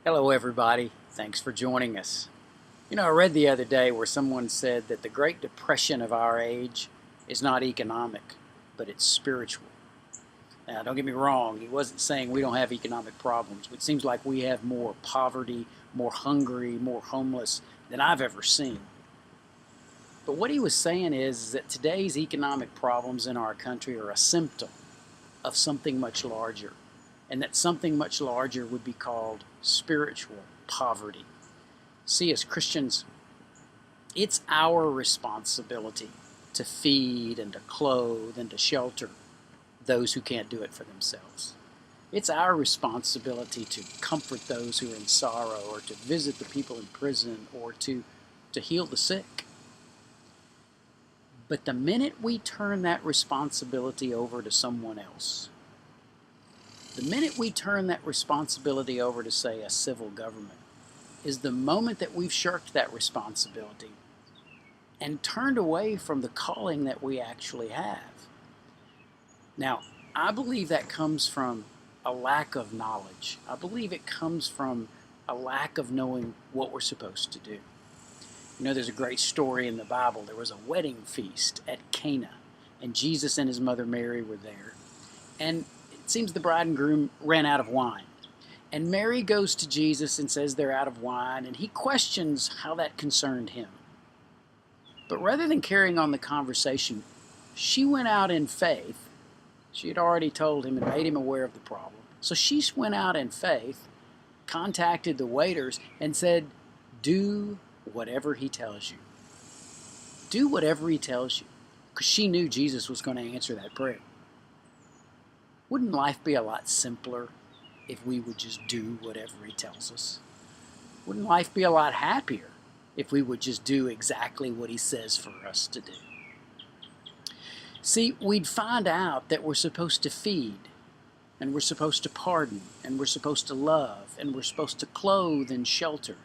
Hello, everybody. Thanks for joining us. I read the other day where someone said that the Great Depression of our age is not economic, but it's spiritual. Now, don't get me wrong, he wasn't saying we don't have economic problems. It seems like we have more poverty, more hungry, more homeless than I've ever seen. But what he was saying is that today's economic problems in our country are a symptom of something much larger, and that something much larger would be called spiritual poverty. See, as Christians, it's our responsibility to feed and to clothe and to shelter those who can't do it for themselves. It's our responsibility to comfort those who are in sorrow, or to visit the people in prison, or to heal the sick. But the minute we turn that responsibility over to someone else, the minute we turn that responsibility over to, say, a civil government, is the moment that we've shirked that responsibility and turned away from the calling that we actually have. Now, I believe that comes from a lack of knowledge. I believe it comes from a lack of knowing what we're supposed to do. There's a great story in the Bible. There was a wedding feast at Cana, and Jesus and his mother Mary were there. And it seems the bride and groom ran out of wine. And Mary goes to Jesus and says they're out of wine, and he questions how that concerned him. But rather than carrying on the conversation, she went out in faith. She had already told him and made him aware of the problem. So she went out in faith, contacted the waiters, and said, "Do whatever he tells you. Do whatever he tells you." Because she knew Jesus was going to answer that prayer. Wouldn't life be a lot simpler if we would just do whatever he tells us? Wouldn't life be a lot happier if we would just do exactly what he says for us to do? See, we'd find out that we're supposed to feed, and we're supposed to pardon, and we're supposed to love, and we're supposed to clothe and shelter.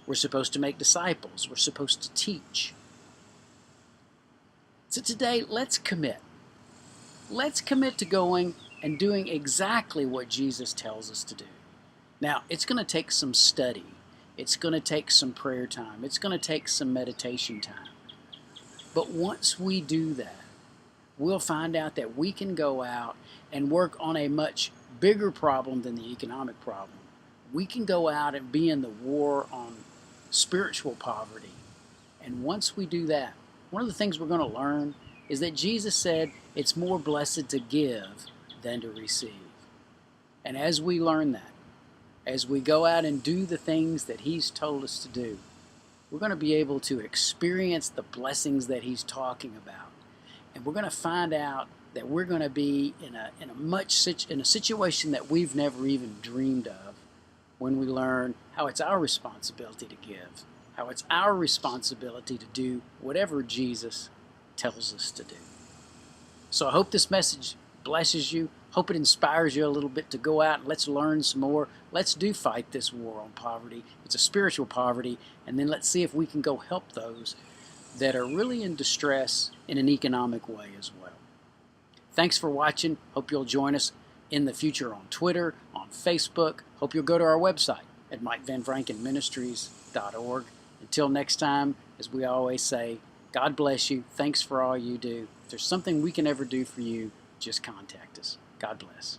We're supposed to make disciples. We're supposed to teach. So today, let's commit. Let's commit to going and doing exactly what Jesus tells us to do. Now, it's going to take some study. It's going to take some prayer time. It's going to take some meditation time. But once we do that, we'll find out that we can go out and work on a much bigger problem than the economic problem. We can go out and be in the war on spiritual poverty. And once we do that, one of the things we're going to learn is that Jesus said it's more blessed to give than to receive. And as we learn that, as we go out and do the things that he's told us to do, we're going to be able to experience the blessings that he's talking about. And we're going to find out that we're going to be in a situation that we've never even dreamed of, when we learn how it's our responsibility to give, how it's our responsibility to do whatever Jesus tells us to do. So I hope this message blesses you. Hope it inspires you a little bit to go out and let's learn some more. Let's fight this war on poverty. It's a spiritual poverty, and then let's see if we can go help those that are really in distress in an economic way as well. Thanks for watching. Hope you'll join us in the future on Twitter, on Facebook. Hope you'll go to our website at MikeVanVrankenMinistries.org. Until next time, as we always say, God bless you. Thanks for all you do. If there's something we can ever do for you, just contact us. God bless.